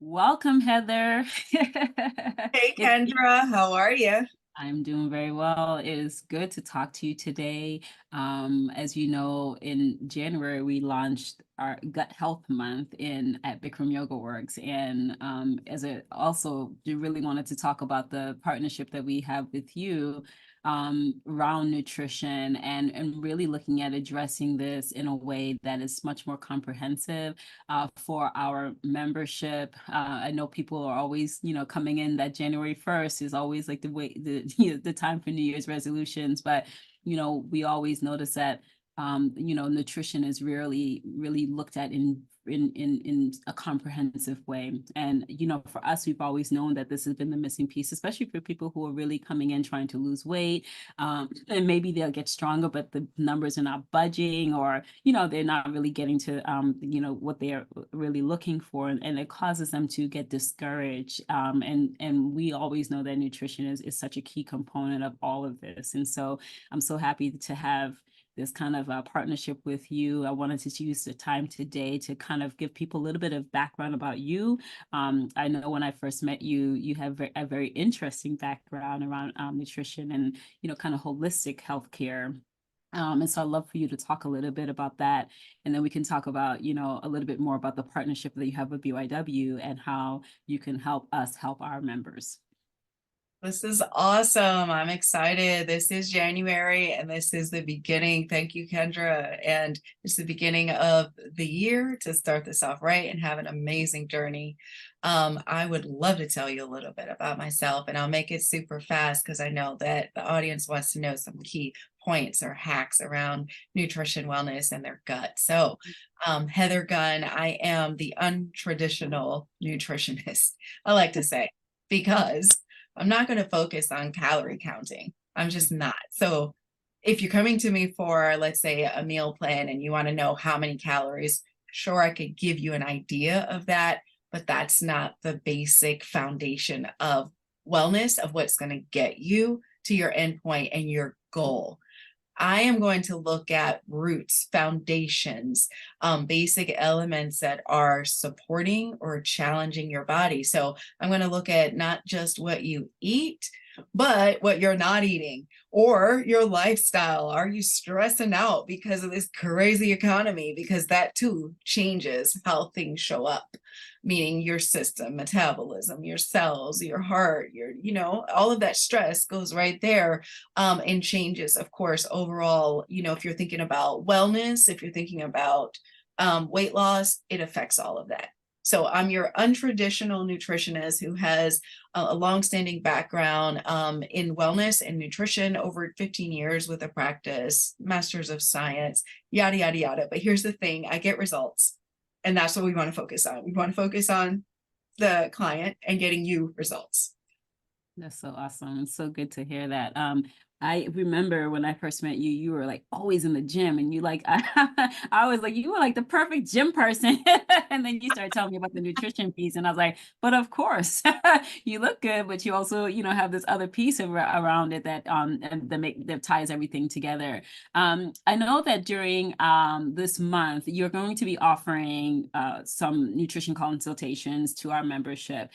Welcome, Heather. Hey It's Kendra, how are you? I'm doing very well. It is good to talk to you today. As you know, in January we launched our Gut Health Month in at BikramYogaWorks, and as a also you really wanted to talk about the partnership that we have with you around nutrition and really looking at addressing this in a way that is much more comprehensive for our membership. I know people are always, coming in that January 1st is always like the way the time for New Year's resolutions, but we always notice that nutrition is really looked at in a comprehensive way. And for us, we've always known that this has been the missing piece, especially for people who are really coming in trying to lose weight. And maybe they'll get stronger, but the numbers are not budging, or they're not really getting to what they're really looking for, and it causes them to get discouraged. And we always know that nutrition is such a key component of all of this. And so I'm so happy to have this kind of partnership with you. I wanted to use the time today to kind of give people a little bit of background about you. I know when I first met you, you have a very interesting background around nutrition and, kind of holistic healthcare. And so I'd love for you to talk a little bit about that. And then we can talk about, a little bit more about the partnership that you have with BYW and how you can help us help our members. This is awesome. I'm excited. This is January and this is the beginning. Thank you, Kendra. And it's the beginning of the year to start this off right and have an amazing journey. I would love to tell you a little bit about myself, and I'll make it super fast because I know that the audience wants to know some key points or hacks around nutrition, wellness, and their gut. So, Heather Gunn, I am the untraditional nutritionist, I like to say, because I'm not going to focus on calorie counting. I'm just not. So if you're coming to me for, let's say, a meal plan and you want to know how many calories, sure, I could give you an idea of that, but that's not the basic foundation of wellness, of what's going to get you to your endpoint and your goal. I am going to look at roots, foundations, basic elements that are supporting or challenging your body. So I'm going to look at not just what you eat, but what you're not eating or your lifestyle. Are you stressing out because of this crazy economy? Because that too changes how things show up, meaning your system, metabolism, your cells, your heart, all of that stress goes right there, and changes, of course, overall, if you're thinking about wellness, if you're thinking about weight loss, it affects all of that. So I'm your untraditional nutritionist who has a longstanding background in wellness and nutrition, over 15 years with a practice, master's of science, yada, yada, yada. But here's the thing, I get results. And that's what we want to focus on. We want to focus on the client and getting you results. That's so awesome. It's so good to hear that. I remember when I first met you, you were like always in the gym, and you like I was like, you were like the perfect gym person. And then you started telling me about the nutrition piece, and I was like, but of course, you look good, but you also, have this other piece around it that and that ties everything together. I know that during this month, you're going to be offering some nutrition consultations to our membership.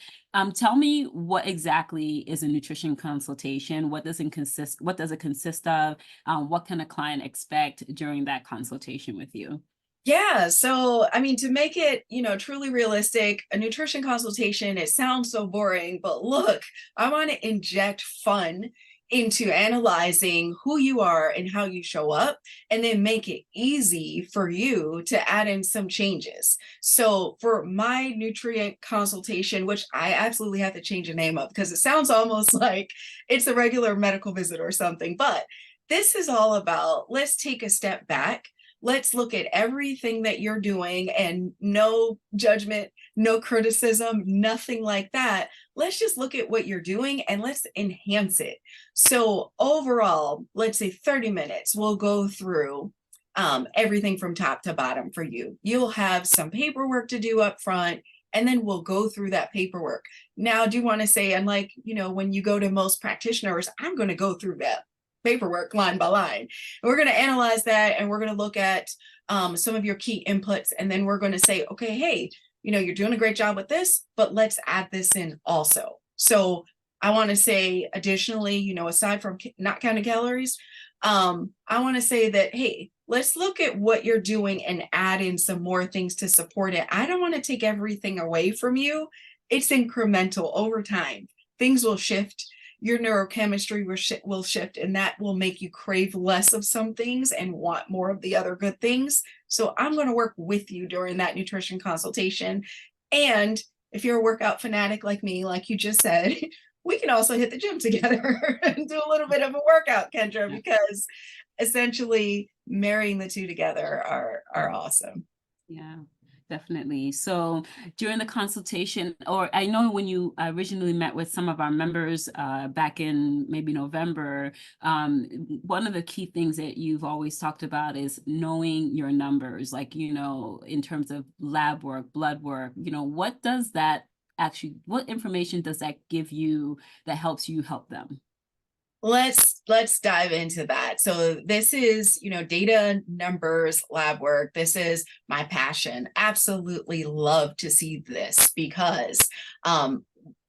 Tell me, what exactly is a nutrition consultation? What does it consist? What does it consist of? What can a client expect during that consultation with you? Yeah. So, I mean, to make it, truly realistic, a nutrition consultation, it sounds so boring, but look, I want to inject fun into analyzing who you are and how you show up, and then make it easy for you to add in some changes. So for my nutrient consultation, which I absolutely have to change the name of because it sounds almost like it's a regular medical visit or something, but this is all about, let's take a step back. Let's look at everything that you're doing, and no judgment, no criticism, nothing like that. Let's just look at what you're doing and let's enhance it. So overall, let's say 30 minutes, we'll go through everything from top to bottom for you. You'll have some paperwork to do up front, and then we'll go through that paperwork. Now, I do want to say, unlike, when you go to most practitioners, I'm going to go through that paperwork line by line. And we're going to analyze that, and we're going to look at some of your key inputs, and then we're going to say, okay, hey, you're doing a great job with this, but let's add this in also. So I want to say additionally, aside from not counting calories, I want to say that, hey, let's look at what you're doing and add in some more things to support it. I don't want to take everything away from you. It's incremental over time. Things will shift. Your neurochemistry will shift, and that will make you crave less of some things and want more of the other good things. So I'm going to work with you during that nutrition consultation. And if you're a workout fanatic like me, like you just said, we can also hit the gym together and do a little bit of a workout, Kendra, because essentially marrying the two together are awesome. Yeah, definitely. So during the consultation, or I know when you originally met with some of our members back in maybe November, one of the key things that you've always talked about is knowing your numbers, like, in terms of lab work, blood work, what does that actually, what information does that give you that helps you help them? Let's dive into that. So this is, data, numbers, lab work. This is my passion. Absolutely love to see this because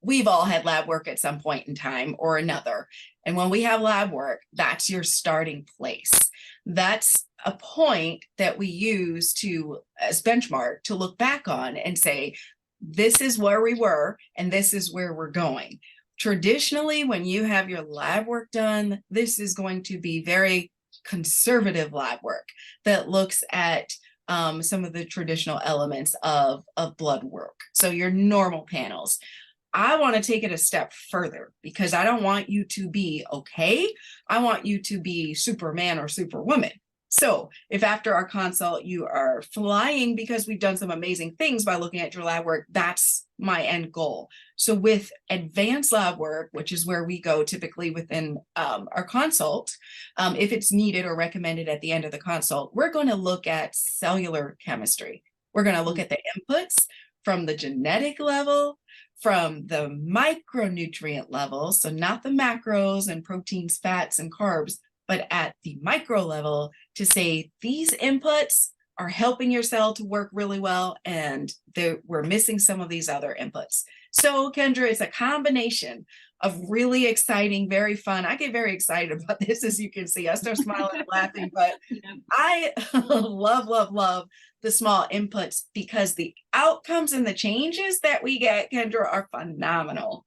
we've all had lab work at some point in time or another. And when we have lab work, that's your starting place. That's a point that we use to as benchmark to look back on and say, this is where we were and this is where we're going. Traditionally, when you have your lab work done, this is going to be very conservative lab work that looks at some of the traditional elements of blood work. So your normal panels. I want to take it a step further because I don't want you to be okay. I want you to be Superman or Superwoman. So if after our consult you are flying because we've done some amazing things by looking at your lab work, that's my end goal. So with advanced lab work, which is where we go typically within our consult, if it's needed or recommended at the end of the consult, we're going to look at cellular chemistry. We're going to look at the inputs from the genetic level, from the micronutrient level, so not the macros and proteins, fats, and carbs, but at the micro level to say these inputs are helping your cell to work really well and we're missing some of these other inputs. So Kendra, it's a combination of really exciting, very fun. I get very excited about this, as you can see. I start smiling and laughing, but I love the small inputs because the outcomes and the changes that we get, Kendra, are phenomenal.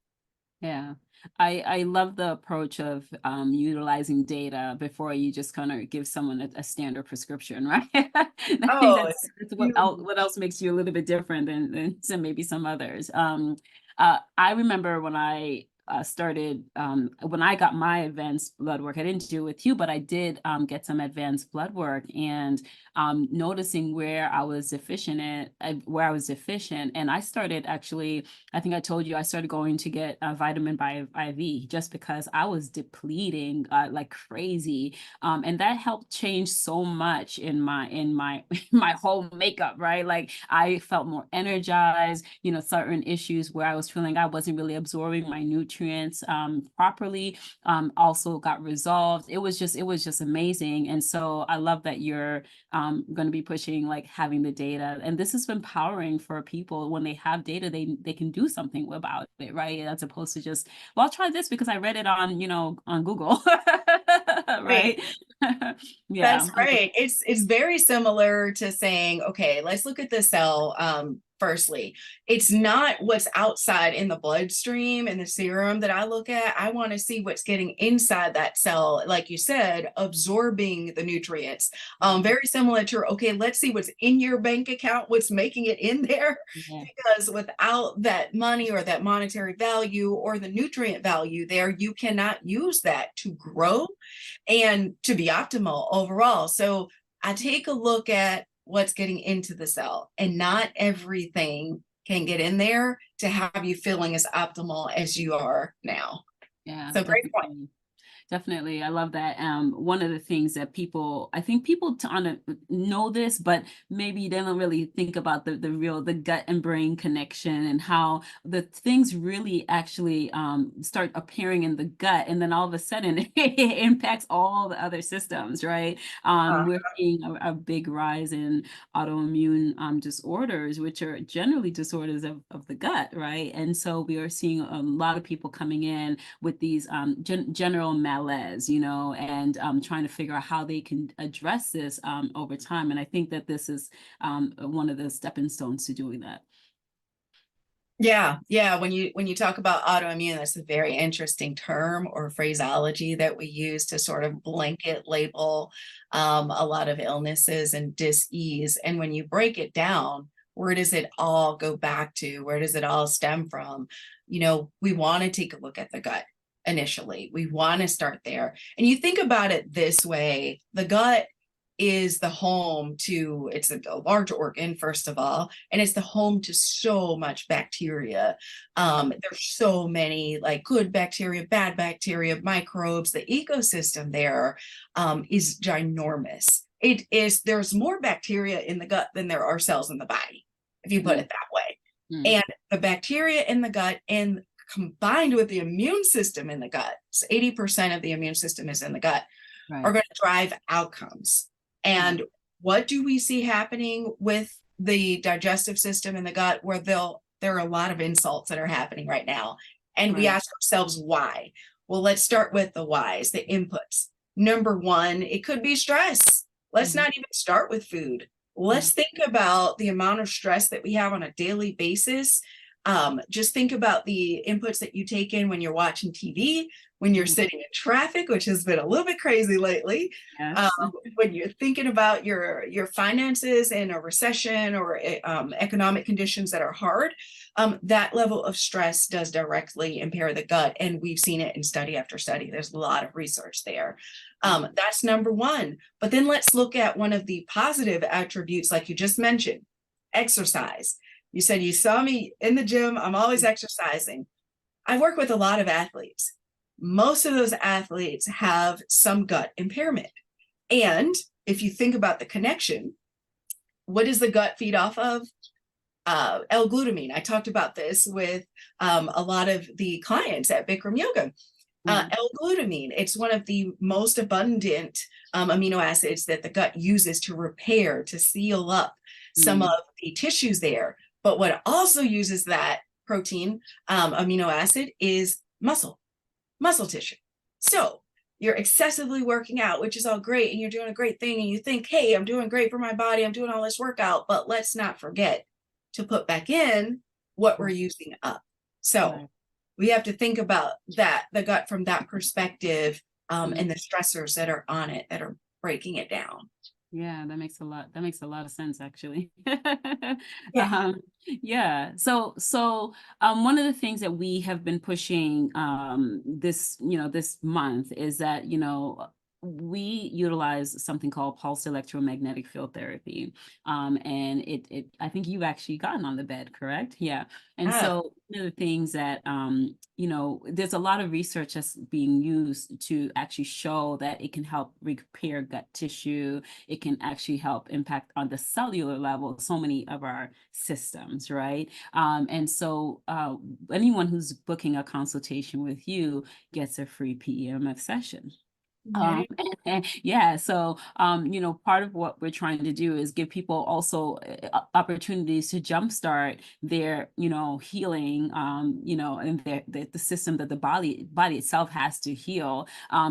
Yeah, I love the approach of utilizing data before you just kind of give someone a standard prescription, right? I think Oh, that's what else makes you a little bit different than some maybe some others. I remember when I started when I got my advanced blood work. I didn't do it with you, but I did get some advanced blood work and noticing where I was deficient and I started actually. I think I told you I started going to get a vitamin by IV just because I was depleting like crazy, and that helped change so much in my my whole makeup. Right, like I felt more energized. Certain issues where I was feeling I wasn't really absorbing my nutrients properly also got resolved. It was just amazing. And so I love that you're going to be pushing like having the data, and this is empowering for people. When they have data, they can do something about it, right? As opposed to just, well, I'll try this because I read it on on Google. Right. Yeah. That's right. It's very similar to saying, okay, let's look at the cell. Firstly, it's not what's outside in the bloodstream and the serum that I look at. I want to see what's getting inside that cell, like you said, absorbing the nutrients. Very similar to, okay, let's see what's in your bank account, what's making it in there. Yeah. Because without that money or that monetary value or the nutrient value there, you cannot use that to grow and to be optimal overall. So I take a look at what's getting into the cell, and not everything can get in there to have you feeling as optimal as you are now. Yeah, So great point. definitely. Definitely. I love that. One of the things that I think people know this, but maybe they don't really think about the gut and brain connection and how the things really actually start appearing in the gut. And then all of a sudden it impacts all the other systems, right? Uh, We're seeing a big rise in autoimmune disorders, which are generally disorders of the gut, right? And so we are seeing a lot of people coming in with these general malaise, and trying to figure out how they can address this over time. And I think that this is one of the stepping stones to doing that. Yeah, yeah. When you talk about autoimmune, that's a very interesting term or phraseology that we use to sort of blanket label a lot of illnesses and dis-ease. And when you break it down, where does it all go back to? Where does it all stem from? We want to take a look at the gut initially. We want to start there. And you think about it this way, the gut is the home to, it's a large organ, first of all, and it's the home to so much bacteria. There's so many like good bacteria, bad bacteria, microbes. The ecosystem there is ginormous. There's more bacteria in the gut than there are cells in the body, if you put it that way. And the bacteria in the gut and combined with the immune system in the gut, so 80% of the immune system is in the gut, Right. are going to drive outcomes. And what do we see happening with the digestive system in the gut, where there are a lot of insults that are happening right now. And we ask ourselves why. Well, let's start with the whys, the inputs. Number one, it could be stress. Let's not even start with food. Let's think about the amount of stress that we have on a daily basis. Just think about the inputs that you take in when you're watching TV, when you're sitting in traffic, which has been a little bit crazy lately. Yes. When you're thinking about your finances in a recession or economic conditions that are hard, that level of stress does directly impair the gut. And we've seen it in study after study. There's a lot of research there. That's number one. But then let's look at one of the positive attributes, like you just mentioned, exercise. You said you saw me in the gym. I'm always exercising. I work with a lot of athletes. Most of those athletes have some gut impairment. And if you think about the connection, what does the gut feed off of? L-glutamine. I talked about this with a lot of the clients at Bikram Yoga. L-glutamine, it's one of the most abundant amino acids that the gut uses to repair, to seal up some of the tissues there. But what also uses that protein amino acid is muscle tissue. So you're excessively working out, which is all great, and you're doing a great thing, and you think, hey, I'm doing great for my body, I'm doing all this workout, but let's not forget to put back in what we're using up. So we have to think about that, the gut from that perspective, and the stressors that are on it that are breaking it down. Yeah, that makes a lot of sense, actually. Yeah. Yeah. So one of the things that we have been pushing this month is that, we utilize something called pulse electromagnetic field therapy. And I think you've actually gotten on the bed, correct? Yeah. And so one of the things that, there's a lot of research that's being used to actually show that it can help repair gut tissue. It can actually help impact on the cellular level so many of our systems, right? And so anyone who's booking a consultation with you gets a free PEMF session. Yeah, so part of what we're trying to do is give people also opportunities to jumpstart their healing, and the system that the body itself has to heal,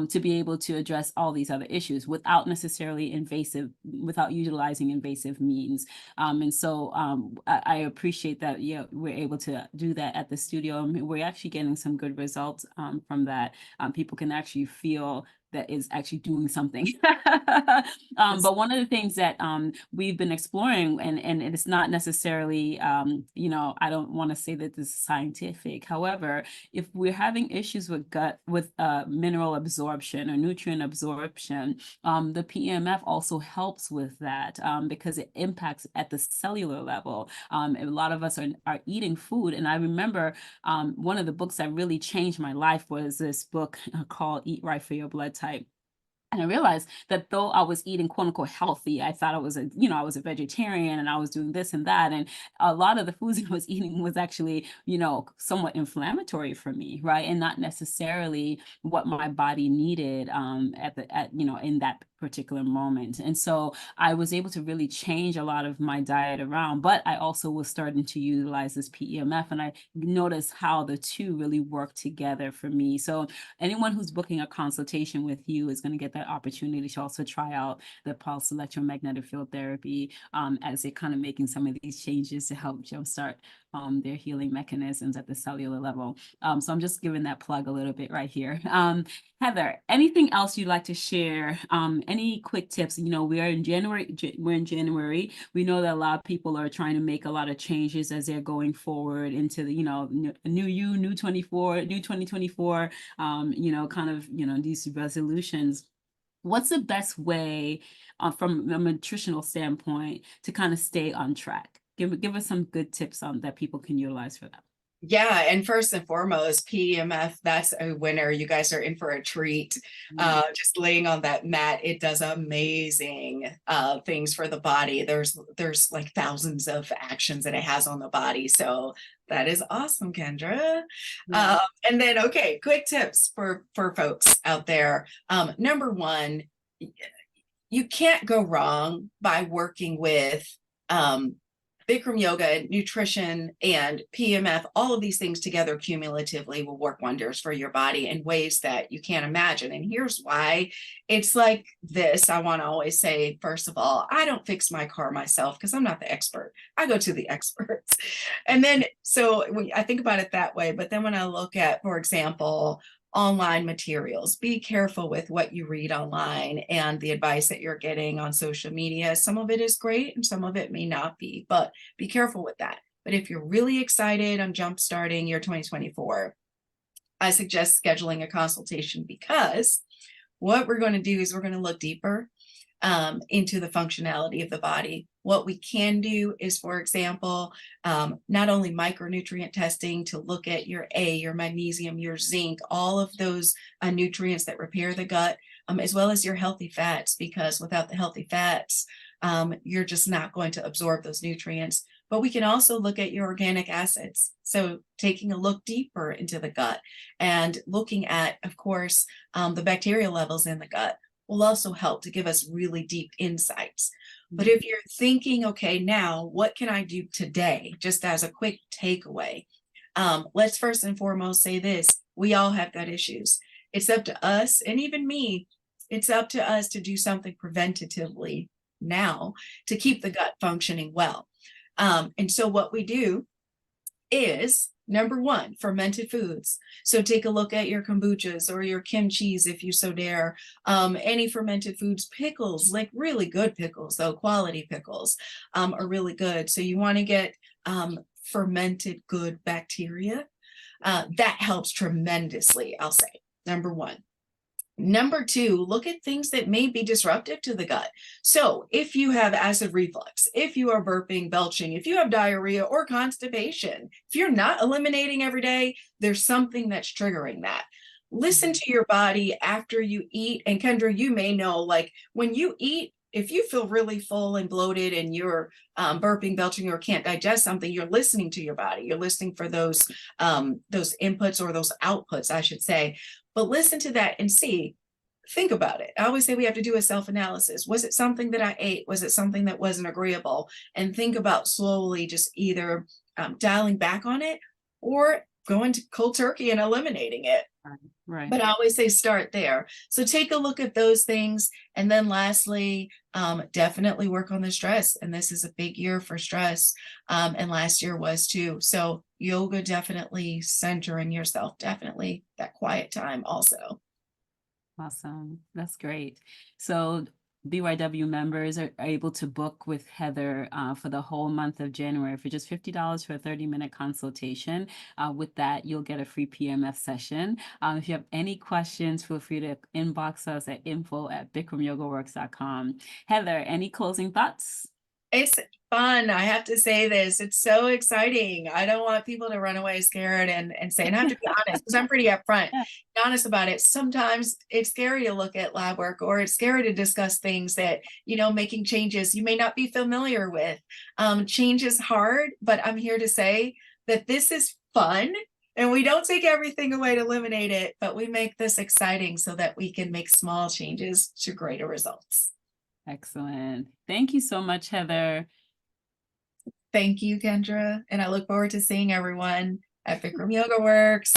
to be able to address all these other issues without without utilizing invasive means. And so I appreciate that we're able to do that at the studio, and we're actually getting some good results from that. People can actually feel that is actually doing something. Yes. But one of the things that we've been exploring, and it's not necessarily, I don't want to say that this is scientific. However, if we're having issues with gut, with mineral absorption or nutrient absorption, the PEMF also helps with that, because it impacts at the cellular level. A lot of us are eating food. And I remember one of the books that really changed my life was this book called Eat Right for Your Blood Type. And I realized that though I was eating quote unquote healthy, I thought I was a vegetarian and I was doing this and that. And a lot of the foods I was eating was actually, somewhat inflammatory for me, right? And not necessarily what my body needed in that particular moment. And so I was able to really change a lot of my diet around, but I also was starting to utilize this PEMF, and I noticed how the two really work together for me. So anyone who's booking a consultation with you is going to get that opportunity to also try out the pulse electromagnetic field therapy, as they're kind of making some of these changes to help jumpstart their healing mechanisms at the cellular level. So I'm just giving that plug a little bit right here. Heather, anything else you'd like to share? Any quick tips? We are in January. We're in January. We know that a lot of people are trying to make a lot of changes as they're going forward into the, new 2024, these resolutions. What's the best way, from a nutritional standpoint, to kind of stay on track? Give us some good tips that people can utilize for that. Yeah, and first and foremost, PEMF, that's a winner. You guys are in for a treat. Just laying on that mat, it does amazing things for the body. There's like thousands of actions that it has on the body. So that is awesome, Kendra. Yeah. And then, okay, quick tips for folks out there. Number one, you can't go wrong by working with Bikram yoga, nutrition, and PEMF. All of these things together cumulatively will work wonders for your body in ways that you can't imagine. And here's why. It's like this. I want to always say, first of all, I don't fix my car myself because I'm not the expert. I go to the experts. And then, so when I think about it that way, but then when I look at, for example, online materials, be careful with what you read online and the advice that you're getting on social media. Some of it is great and some of it may not be, but be careful with that. But if you're really excited on jumpstarting your 2024, I suggest scheduling a consultation, because what we're going to do is we're going to look deeper into the functionality of the body. What we can do is, for example, not only micronutrient testing to look at your A, your magnesium, your zinc, all of those nutrients that repair the gut, as well as your healthy fats, because without the healthy fats, you're just not going to absorb those nutrients. But we can also look at your organic acids. So taking a look deeper into the gut and looking at, of course, the bacterial levels in the gut will also help to give us really deep insights. But if you're thinking, okay, now what can I do today, just as a quick takeaway, let's first and foremost say this: we all have gut issues. It's up to us, and even me, it's up to us to do something preventatively now to keep the gut functioning well. And so what we do is, number one, fermented foods. So take a look at your kombuchas or your kimchis, if you so dare. Any fermented foods, pickles, like really good pickles, though, quality pickles are really good. So you want to get fermented good bacteria. That helps tremendously, I'll say, number one. Number two, look at things that may be disruptive to the gut. So if you have acid reflux, if you are burping, belching, if you have diarrhea or constipation, if you're not eliminating every day, there's something that's triggering that. Listen to your body after you eat. And Kendra, you may know, like when you eat, if you feel really full and bloated and you're burping, belching, or can't digest something, you're listening to your body. You're listening for those inputs, or those outputs, I should say. But listen to that and see, think about it. I always say we have to do a self-analysis. Was it something that I ate? Was it something that wasn't agreeable? And think about slowly just either dialing back on it or going to cold turkey and eliminating it. Right. But I always say start there. So take a look at those things. And then lastly, definitely work on the stress. And this is a big year for stress. And last year was too. So yoga, definitely centering yourself, definitely that quiet time also. Awesome. That's great. So BYW members are able to book with Heather for the whole month of January for just $50 for a 30-minute consultation. With that, you'll get a free PMF session. If you have any questions, feel free to inbox us at info@BikramYogaWorks.com. Heather, any closing thoughts? It's fun. I have to say this. It's so exciting. I don't want people to run away scared and say, and I have to be honest, because I'm pretty upfront, be honest about it. Sometimes it's scary to look at lab work, or it's scary to discuss things that, making changes you may not be familiar with. Change is hard, but I'm here to say that this is fun. And we don't take everything away to eliminate it, but we make this exciting so that we can make small changes to greater results. Excellent. Thank you so much, Heather. Thank you, Kendra. And I look forward to seeing everyone at BikramYogaWorks.